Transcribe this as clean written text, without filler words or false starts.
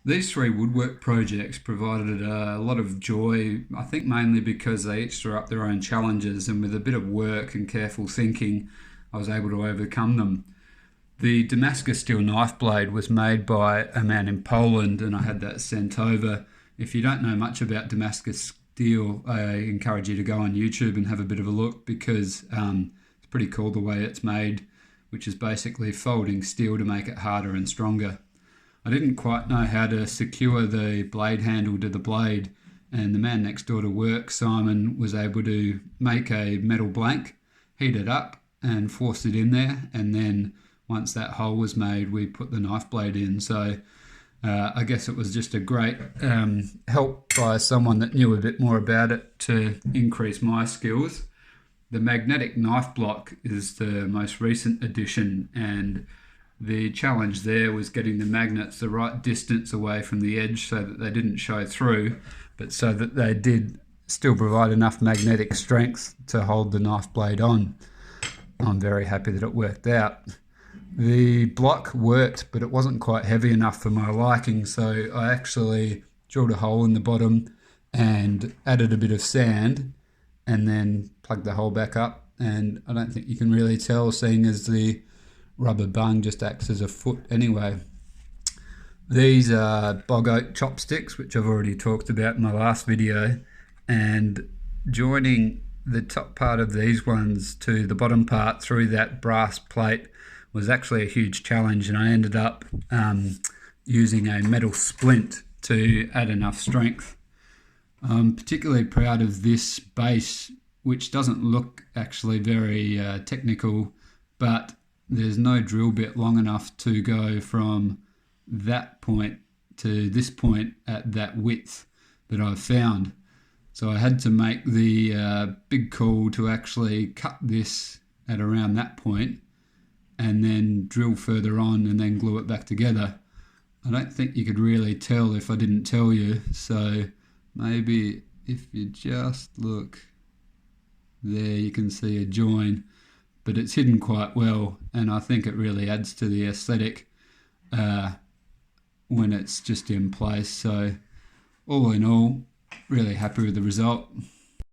These three woodwork projects provided a lot of joy, I think mainly because they each threw up their own challenges, and with a bit of work and careful thinking, I was able to overcome them. The Damascus steel knife blade was made by a man in Poland, and I had that sent over. If you don't know much about Damascus steel, I encourage you to go on YouTube and have a bit of a look because it's pretty cool the way it's made, which is basically folding steel to make it harder and stronger. I didn't quite know how to secure the blade handle to the blade, and the man next door to work, Simon, was able to make a metal blank, heat it up, and force it in there. And then once that hole was made, we put the knife blade in. So I guess it was just a great help by someone that knew a bit more about it to increase my skills. The magnetic knife block is the most recent addition, and the challenge there was getting the magnets the right distance away from the edge so that they didn't show through, but so that they did still provide enough magnetic strength to hold the knife blade on. I'm very happy that it worked out. The block worked, but it wasn't quite heavy enough for my liking, so I actually drilled a hole in the bottom and added a bit of sand and then plugged the hole back up. And I don't think you can really tell, seeing as the rubber bung just acts as a foot anyway. These are bog oak chopsticks, which I've already talked about in my last video, and joining the top part of these ones to the bottom part through that brass plate was actually a huge challenge, and I ended up using a metal splint to add enough strength. I'm particularly proud of this base, which doesn't look actually very technical, but there's no drill bit long enough to go from that point to this point at that width that I've found. So I had to make the big call to actually cut this at around that point and then drill further on and then glue it back together. I don't think you could really tell if I didn't tell you, so maybe if you just look there you can see a join, but it's hidden quite well, and I think it really adds to the aesthetic when it's just in place. So all in all, really happy with the result.